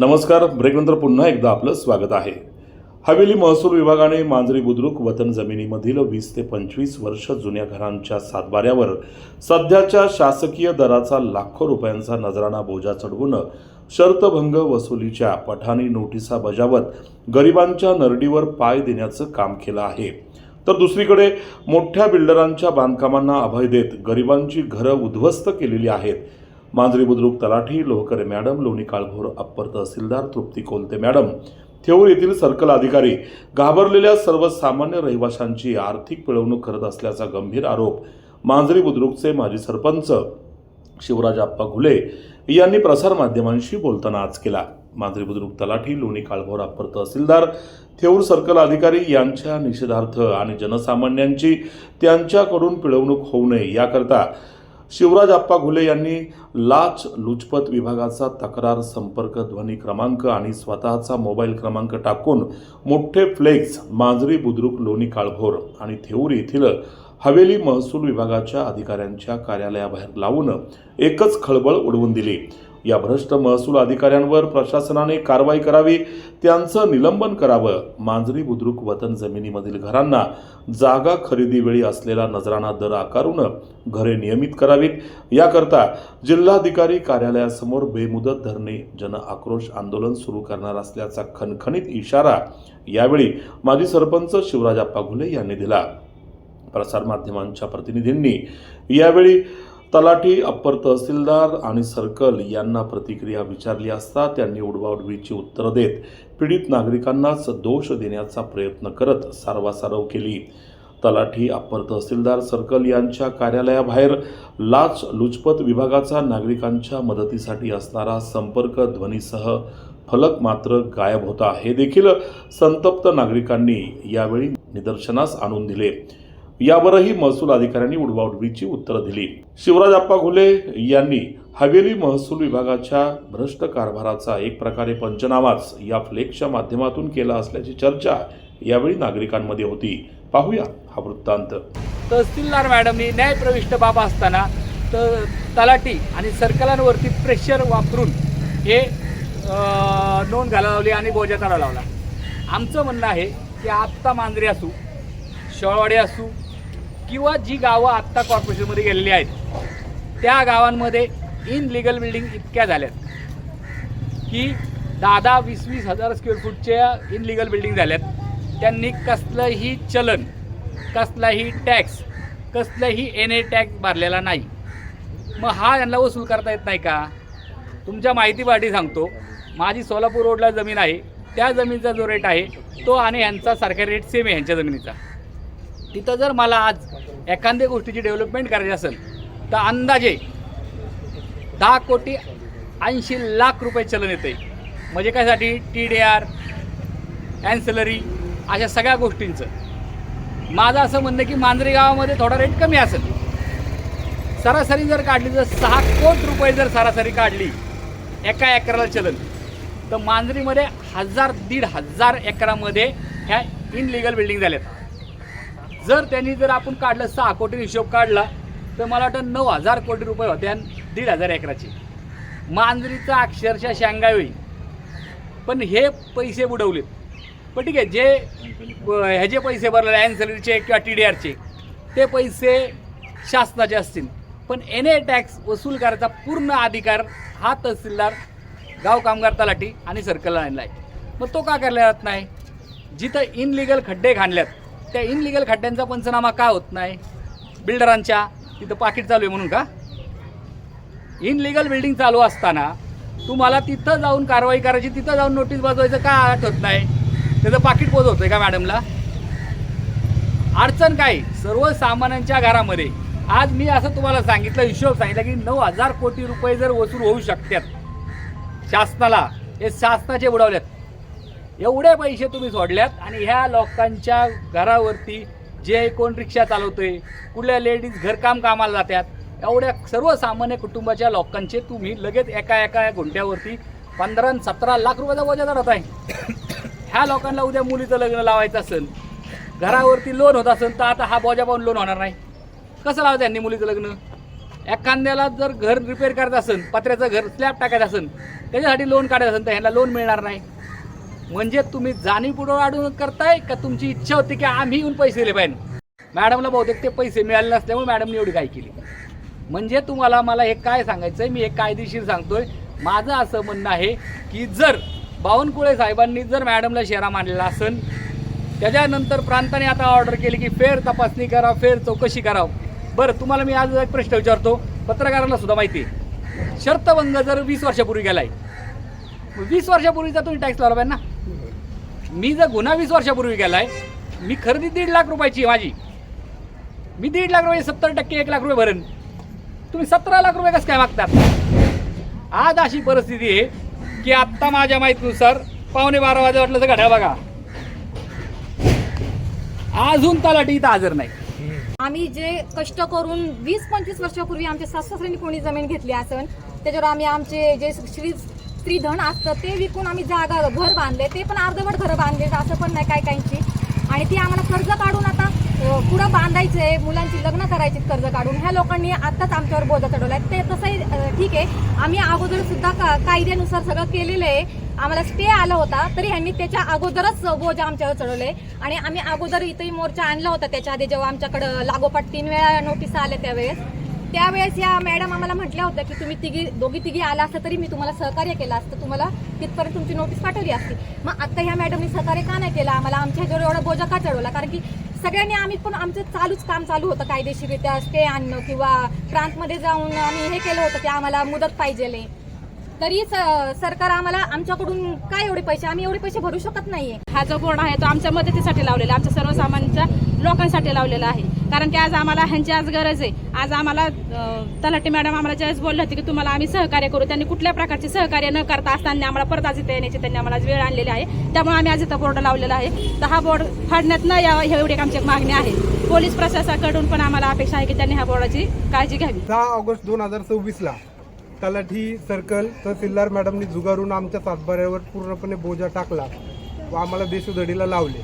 नमस्कार. ब्रेकनंतर पुन्हा एकदा आपलं स्वागत आहे. हवेली महसूल विभागाने मांजरी बुद्रुक वतन जमिनीमधील 20 ते 25 वर्ष जुन्या घरांच्या सातबाऱ्यावर सध्याच्या शासकीय दराचा लाखो रुपयांचा नजराना बोजा चढवून शर्तभंग वसुलीच्या पठाणी नोटिसा बजावत गरिबांच्या नरडीवर पाय देण्याचं काम केलं आहे. तर दुसरीकडे मोठ्या बिल्डरांच्या बांधकामांना अभय देत गरिबांची घरं उद्ध्वस्त केलेली आहेत. मांजरी बुद्रुक तलाठी लोहकरे मॅडम, लोणी काळभोर अप्पर तहसीलदार तृप्ती कोलते मॅडम, थेऊर येथील सर्कल अधिकारी घाबरलेल्या सर्वसामान्य रहिवाशांची आर्थिक पिळवणूक करत असल्याचा गंभीर आरोप मांजरी बुद्रुकचे माजी सरपंच शिवराज आप्पा घुले यांनी प्रसारमाध्यमांशी बोलताना आज केला. मांजरी बुद्रुक तलाठी लोणी काळभोर अप्पर तहसीलदार थेऊर सर्कल अधिकारी यांच्या निषेधार्थ आणि जनसामान्यांची त्यांच्याकडून पिळवणूक होऊ नये याकरता शिवराज आप्पा घुले यांनी लाच लुचपत विभागाचा तक्रार संपर्क ध्वनी क्रमांक आणि स्वतःचा मोबाईल क्रमांक टाकून मोठे फ्लेक्स मांजरी बुद्रुक लोणी काळभोर आणि थेऊर येथील हवेली महसूल विभागाच्या अधिकाऱ्यांच्या कार्यालयाबाहेर लावून एकच खळबळ उडवून दिली. या भ्रष्ट महसूल अधिकाऱ्यांवर प्रशासनाने कारवाई करावी, त्यांचं निलंबन करावं. मांजरी बुद्रुक वतन जमिनीमधील घरांना जागा खरेदीवेळी असलेला नजराना दर आकारून घरे नियमित करावीत याकरता जिल्हाधिकारी कार्यालयासमोर बेमुदत धरणे जन आक्रोश आंदोलन सुरू करणार असल्याचा खणखणीत इशारा यावेळी माजी सरपंच शिवराज आप्पा घुले यांनी दिला. प्रसारमाध्यमांच्या प्रतिनिधींनी यावेळी तलाठी अप्पर तहसीलदार आणि सर्कल यांना प्रतिक्रिया विचारली असता त्यांनी उडवाउडवीची उत्तरं देत पीडित नागरिकांनाच दोष देण्याचा प्रयत्न करत सारवासारव केली. तलाठी अप्पर तहसीलदार सर्कल यांच्या कार्यालयाबाहेर लाच लुचपत विभागाचा नागरिकांच्या मदतीसाठी असणारा संपर्क ध्वनीसह फलक मात्र गायब होता. हे देखील संतप्त नागरिकांनी यावेळी निदर्शनास आणून दिले. यावरही महसूल अधिकाऱ्यांनी उडवाउडवीची उत्तरं दिली. शिवराज आप्पा घुले यांनी हवेली महसूल विभागाच्या भ्रष्ट कारभाराचा एक प्रकारे पंचनामाच या फ्लेक्सच्या माध्यमातून केला असल्याची चर्चा यावेळी नागरिकांमध्ये होती. पाहूया हा वृत्तांत. तहसीलदार मॅडमनी न्यायप्रविष्ट बाब असताना तलाठी आणि सर्कलांवरती प्रेशर वापरून हे नोंद घालायला लावली आणि बोजा चढायला लावला. आमचं म्हणणं आहे की आत्ता मांजरी असू, शेवाळवाडी असू किंवा जी गावं आत्ता कॉर्पोरेशनमध्ये गेलेली आहेत त्या गावांमध्ये इनलिगल बिल्डिंग इतक्या झाल्यात की 10-20 हजार स्क्वेअर फूटच्या इनलिगल बिल्डिंग झाल्यात. त्यांनी कसलंही चलन, कसलाही टॅक्स, कसलाही NA टॅक्स भरलेला नाही. मग हा यांना वसूल करता येत नाही का? तुमच्या माहितीसाठी सांगतो, माझी सोलापूर रोडला जमीन आहे, त्या जमिनीचा जो रेट आहे तो आणि यांचा सारखा रेट सेम आहे ह्यांच्या जमिनीचा. तिथं जर मला आज एखाद्या गोष्टीची डेव्हलपमेंट करायची असेल तर अंदाजे 10,80,00,000 रुपये चलन येते. म्हणजे कायसाठी? TDR, ॲन्सिलरी, अशा सगळ्या गोष्टींचं. माझं असं म्हणणं की मांजरी गावामध्ये थोडा रेट कमी असेल. सरासरी जर काढली तर 6 कोटी रुपये जर सरासरी काढली एका एकराला चलन, तर मांजरीमध्ये 1,000-1,500 एकरामध्ये ह्या इनलिगल बिल्डिंग झाल्यात. जर त्यांनी जर आपण काढलं 6 कोटी हिशोब काढला तर मला वाटतं 9,000 कोटी रुपये होते आणि 1,500 एकराचे. मांजरीचा अक्षरशः शांगाई होईल. पण हे पैसे बुडवलेत. पण ठीक आहे, जे ह्याचे पैसे भरलेले ॲन्सलरीचे किंवा TDRचे ते पैसे शासनाचे असतील, पण NA टॅक्स वसूल करायचा पूर्ण अधिकार हा तहसीलदार, गाव कामगार तलाठी आणि सर्कलला आणला आहे. मग तो का केला जात नाही? जिथं इनलिगल खड्डे खाणल्यात त्या इनलिगल खड्ड्यांचा पंचनामा का होत नाही? बिल्डरांच्या तिथं पाकिट चालू आहे म्हणून का? इनलिगल बिल्डिंग चालू असताना तुम्हाला तिथं जाऊन कारवाई करायची, तिथं जाऊन नोटीस बजवायचं का आठवत नाही? त्याचं पाकिट पोहोचवत आहे का मॅडमला? अडचण काय? सर्वसामान्यांच्या घरामध्ये आज मी असं तुम्हाला सांगितलं, हिशोब सांगितलं की 9,000 कोटी रुपये जर वसूल होऊ शकतात शासनाला, हे शासनाचे बुडवल्यात. एवढे पैसे तुम्ही सोडल्यात आणि ह्या लोकांच्या घरावरती जे कोण रिक्षा चालवतोय, कुठल्या लेडीज घरकाम कामाला जातात, एवढ्या सर्वसामान्य कुटुंबाच्या लोकांचे तुम्ही लगेच एका गुंठ्यावरती 15-17 लाख रुपयाचा बोजा चढवत आहे. ह्या लोकांना उद्या मुलीचं लग्न लावायचं असेल, घरावरती लोन होत असेल, तर आता हा बोजा पाहून लोन होणार नाही. कसं लावायचं यांनी मुलीचं लग्न? एखाद्याला जर घर रिपेअर करायचं असेल, पत्र्याचं घर स्लॅब टाकायचं असेल, त्याच्यासाठी लोन काढायचं असेल तर ह्यांना लोन मिळणार नाही. म्हणजे तुम्ही जाणीवपूर्वक अडवणूक करताय का तुमची इच्छा होती की आम्ही येऊन पैसे दिले पाहिजे. मॅडमला बहुतेक ते पैसे मिळाले नसल्यामुळे मॅडमने एवढी काय केली. म्हणजे तुम्हाला मला हे काय सांगायचं आहे, मी एक कायदेशीर सांगतोय. माझं असं म्हणणं आहे की जर बावनकुळे साहेबांनी जर मॅडमला शेरा मांडलेला असेल, त्याच्यानंतर प्रांताने आता ऑर्डर केली की फेर तपासणी करा, फेर चौकशी करा. बरं, तुम्हाला मी आज एक प्रश्न विचारतो, पत्रकारांना सुद्धा माहिती आहे, शर्तभंग जर 20 वर्षापूर्वी गेलाय, 20 वर्षापूर्वीचा तुम्ही टॅक्स लावला पाहिजे ना. मी जर गुन्हा 20 वर्षापूर्वी गेलाय, मी खरेदी 1.5 लाख रुपयाची माझी, मी 1.5 लाख रुपये 70% 1 लाख रुपये भरेन. तुम्ही 17 लाख रुपये कसं काय मागतात? आज अशी परिस्थिती आहे की आत्ता माझ्या माहितीनुसार 11:15 वाजे वाटलं तर घड्याळ बघा, अजून तलाठी इथं हजर नाही. आम्ही जे कष्ट करून 20-25 वर्षापूर्वी आमच्या सासऱ्यांनी कोणी जमीन घेतली असेल, त्याच्यावर आम्ही आमचे जे स्त्रीधन असतं ते विकून आम्ही जागा घर बांधले, ते पण अर्धवट घरं बांधले, असं पण नाही काय काहींची. आणि ती आम्हाला कर्ज काढून आता पुढं बांधायचंय, मुलांची लग्न करायची कर्ज काढून ह्या लोकांनी आत्ताच आमच्यावर बोजा चढवलाय. ते तसंही ठीक आहे, आम्ही अगोदर सुद्धा कायद्यानुसार सगळं केलेलं आहे, आम्हाला स्टे आला होता, तरी ह्यांनी त्याच्या अगोदरच बोजा आमच्यावर चढवले. आणि आम्ही अगोदर इथंही मोर्चा आणला होता त्याच्या आधी, जेव्हा आमच्याकडं लागोपाठ 3 वेळा नोटीस आल्या त्यावेळेस या मॅडम आम्हाला म्हटल्या होत्या की तुम्ही दोघी तिघी आला असतं तरी मी तुम्हाला सहकार्य केलं असतं, तुम्हाला तिथपर्यंत तुमची नोटीस पाठवली असती. मग आता ह्या मॅडमनी सहकार्य का नाही केलं आम्हाला, आमच्या ह्याच्यावर एवढा बोजा का चढवला? कारण की सगळ्यांनी आम्ही पण आमचं काम चालू होतं कायदेशीररित्या स्टे आणणं, किंवा प्रांतमध्ये जाऊन आम्ही हे केलं होतं की आम्हाला मुदत पाहिजे, तरी सरकार आम्हाला आमच्याकडून काय एवढे पैसे, आम्ही एवढे पैसे भरू शकत नाहीये. हा जो बोर्ड आहे तो आमच्या मदतीसाठी लावलेला, आमच्या सर्वसामान्य लोकांसाठी लावलेला आहे. कारण की आज आम्हाला ह्यांची आज गरज आहे. आज आम्हाला तलाठी मॅडम आम्हाला ज्यावेळेस बोलले होते की तुम्हाला आम्ही सहकार्य करू, त्यांनी कुठल्या प्रकारचे सहकार्य न करता असताना आम्हाला परत आज इथं येण्याची त्यांनी आम्हाला वेळ आणलेली आहे. त्यामुळे आम्ही आज इथं बोर्ड लावलेला आहे. तर हा बोर्ड फाडण्यात न यावा एवढी आमची मागणी आहे. पोलीस प्रशासनाकडून पण आम्हाला अपेक्षा आहे की त्यांनी ह्या बोर्डाची काळजी घ्यावी. 10 ऑगस्ट 2024 तलाठी सर्कल तहसीलदार मॅडमनी जुगारून आमच्या सातबाऱ्यावर पूर्णपणे बोजा टाकला व आम्हाला देशोधडीला लावले.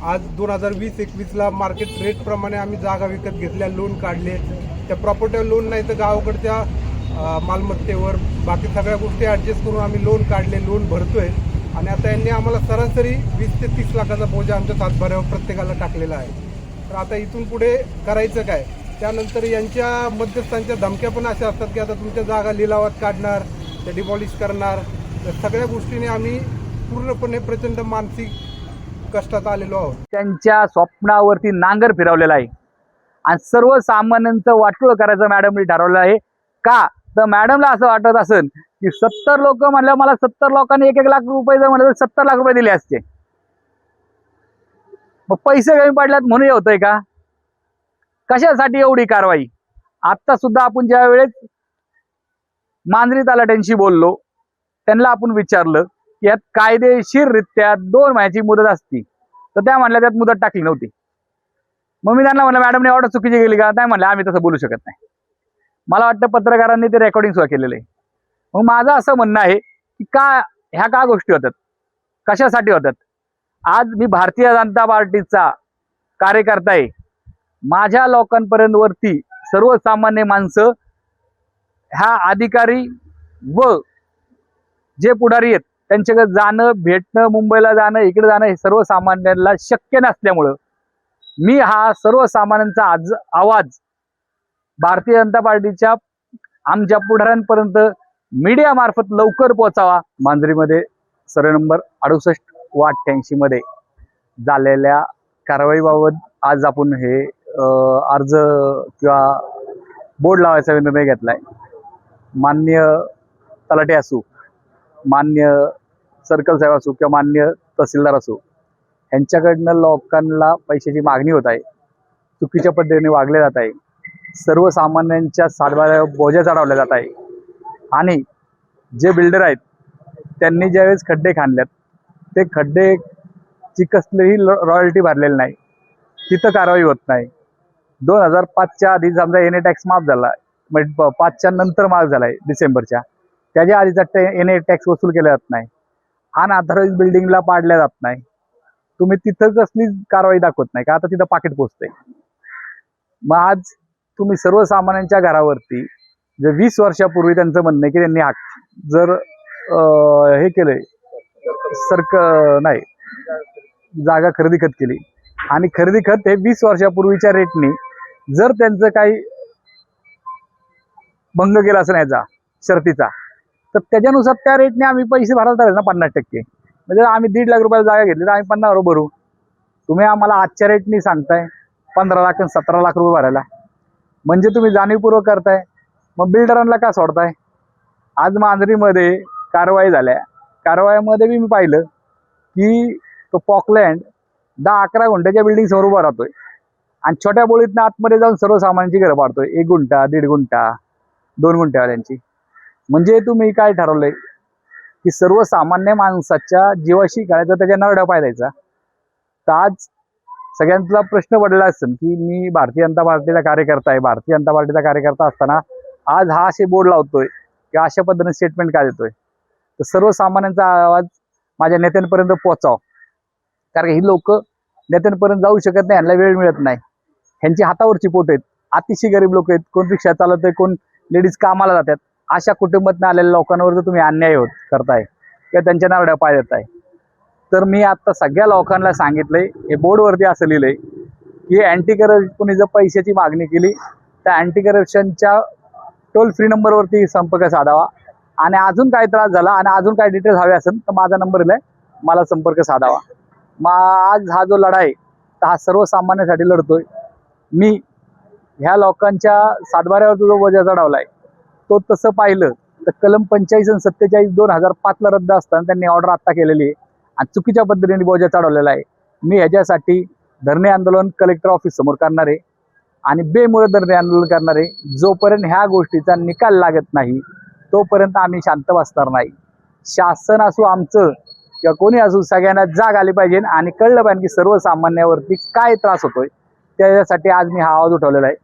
आज 2020-21 मार्केट रेटप्रमाणे आम्ही जागा विकत घेतल्या, लोन काढले. त्या प्रॉपर्टीवर लोन नाही तर गावाकडच्या मालमत्तेवर बाकी सगळ्या गोष्टी ॲडजस्ट करून आम्ही लोन काढले, लोन भरतोय. आणि आता यांनी आम्हाला सरासरी 20 ते 30 लाखाचा बोजा आमच्या सातबाऱ्यावर प्रत्येकाला टाकलेला आहे. तर आता इथून पुढे करायचं काय? त्यानंतर यांच्या मध्यस्थांच्या धमक्या पण अशा असतात की आता तुमच्या जागा लिलावात काढणार, त्या डिमॉलिश करणार. या सगळ्या गोष्टीने आम्ही पूर्णपणे प्रचंड मानसिक कष्टात आलेलो आहोत. त्यांच्या स्वप्नावरती नांगर फिरवलेला आहे आणि सर्वसामान्यांचं वाटोळं करायचं मॅडमनी ठरवलं आहे. का तर मॅडमला असं वाटत असेल की 70 लोक म्हणलं, मला 70 लोकांनी 1-1 लाख रुपये जर म्हणलं तर 70 लाख रुपये दिले असते. मग पैसे कमी पडल्यात म्हणून हे होतंय का? कशासाठी एवढी कारवाई? आता सुद्धा आपण ज्या वेळेस मांजरी तलाट्यांशी बोललो, त्यांना आपण विचारलं की यात कायदेशीररित्या 2 महिन्याची मुदत असती, तर त्या म्हणल्या त्यात मुदत टाकली नव्हती. मग मी त्यांना म्हणलं मॅडमने ऑर्डर चुकीची गेली का? नाही म्हणलं आम्ही तसं बोलू शकत नाही. मला वाटतं पत्रकारांनी ते रेकॉर्डिंग सुद्धा केलेलं आहे. मग माझं असं म्हणणं आहे की ह्या का गोष्टी होतात, कशासाठी होतात? आज मी भारतीय जनता पार्टीचा कार्यकर्ता आहे. माझ्या लोकांपर्यंत वरती सर्वसामान्य माणसं, ह्या अधिकारी व जे पुढारी आहेत त्यांच्याकडे जाणं, भेटणं, मुंबईला जाणं, इकडे जाणं हे सर्वसामान्यांना शक्य नसल्यामुळं मी हा सर्वसामान्यांचा आवाज भारतीय जनता पार्टीच्या आमच्या पुढाऱ्यांपर्यंत मीडिया मार्फत लवकर पोहोचावा. मांजरीमध्ये सर्वे नंबर 68 व 88 मध्ये झालेल्या कारवाईबाबत आज आपण हे अर्ज किंवा बोर्ड लावायचा निर्णय घेतलाय. मान्य तलाठी असू, मान्य सर्कल साहेब असू किंवा मान्य तहसीलदार असू, यांच्याकडनं लोकांना पैशाची मागणी होत आहे, चुकीच्या पद्धतीने वागले जात आहे, सर्वसामान्यांच्या सातबाऱ्यावर बोजा चढवल्या जात आहे. आणि जे बिल्डर आहेत त्यांनी ज्यावेळेस खड्डे खाणल्यात ते खड्डेची कसलीही रॉयल्टी भरलेली नाही, तिथं कारवाई होत नाही. 2005च्या आधी समजा एनए टॅक्स माफ झाला, म्हणजे 5च्या नंतर माफ झालाय डिसेंबरच्या, त्याच्या आधीचा एनए टॅक्स वसूल केला जात नाही, अनऑथराइज बिल्डिंगला पाडल्या जात नाही. तुम्ही तिथं कसली कारवाई दाखवत नाही का? आता तिथं पाकिट पोचतंय. मग आज तुम्ही सर्वसामान्यांच्या घरावरती जे 20 वर्षापूर्वी त्यांचं म्हणणं आहे की त्यांनी जर हे केलंय नाही जागा खरेदी खत केली आणि खरेदी खत हे 20 वर्षापूर्वीच्या रेटने जर त्यांचं काही भंग केला असं याचा शर्तीचा तर त्याच्यानुसार त्या रेटने आम्ही पैसे भरायला चालेल ना 50%. म्हणजे आम्ही 1.5 लाख रुपयाला जागा घेतली तर आम्ही 50 भरू. तुम्ही आम्हाला आजच्या रेटनी सांगताय 15 लाख आणि 17 लाख रुपये भरायला, म्हणजे तुम्ही जाणीवपूर्वक करताय. मग बिल्डरांना का सोडताय? आज मांजरीमध्ये कारवाई झाल्या, कारवाईमध्ये मी पाहिलं की तो पॉकलँड 10-11 गुंठ्याच्या बिल्डिंग समोर उभा राहतोय आणि छोट्या बोळीतनं आतमध्ये जाऊन सर्वसामान्यांची घरं पाडतोय. 1 गुंठा, 1.5 गुंठा, 2 गुंठ्यावाल्यांची. म्हणजे तुम्ही काय ठरवलंय की सर्वसामान्य माणसाच्या जीवाशी खेळायचा, त्याच्या नरड्या पाय द्यायचा. तर आज सगळ्यांचा प्रश्न पडला असेल की मी भारतीय जनता पार्टीचा कार्यकर्ता आहे, भारतीय जनता पार्टीचा कार्यकर्ता असताना आज हा असे बोर्ड लावतोय किंवा अशा पद्धतीने स्टेटमेंट का देतोय. तर सर्वसामान्यांचा आवाज माझ्या नेत्यांपर्यंत पोहोचाव, कारण ही लोक नेत्यांपर्यंत जाऊ शकत नाही, यांना वेळ मिळत नाही. ह्यांची हातावरची पोट आहेत, अतिशय गरीब लोक आहेत, कोण रिक्षा चालवत आहे, कोण लेडीज कामाला जातात. अशा कुटुंबातून आलेल्या लोकांवर जर तुम्ही अन्याय करताय किंवा त्यांच्या नारड्या पाय देताय, तर मी आता सगळ्या लोकांना सांगितलंय, हे बोर्डवरती असं लिहिलंय की अँटी करप्शनने जर पैशाची मागणी केली तर अँटी करप्शनच्या टोल फ्री नंबरवरती संपर्क साधावा. आणि अजून काय त्रास झाला आणि अजून काय डिटेल्स हवे असेल तर माझा नंबर दिलाय, मला संपर्क साधावा. आज हा जो लढा आहे तर हा सर्वसामान्यांसाठी लढतोय मी. ह्या लोकांच्या सातबाऱ्यावर जो बोजा चढवलाय तो तसं पाहिलं तर कलम 45 आणि 47 2005ला रद्द असताना त्यांनी ऑर्डर आत्ता केलेली आहे आणि चुकीच्या पद्धतीने बोजा चढवलेला आहे. मी ह्याच्यासाठी धरणे आंदोलन कलेक्टर ऑफिस समोर करणार आहे आणि बेमुळे धरणे आंदोलन करणार आहे. जोपर्यंत ह्या गोष्टीचा निकाल लागत नाही तोपर्यंत आम्ही शांत बसणार नाही. शासन असो आमचं किंवा कोणी असो, सगळ्यांना जाग आली पाहिजे आणि कळलं पाहिजे की सर्वसामान्यावरती काय त्रास होतोय. त्याच्यासाठी आज मी हा आवाज उठवलेला आहे.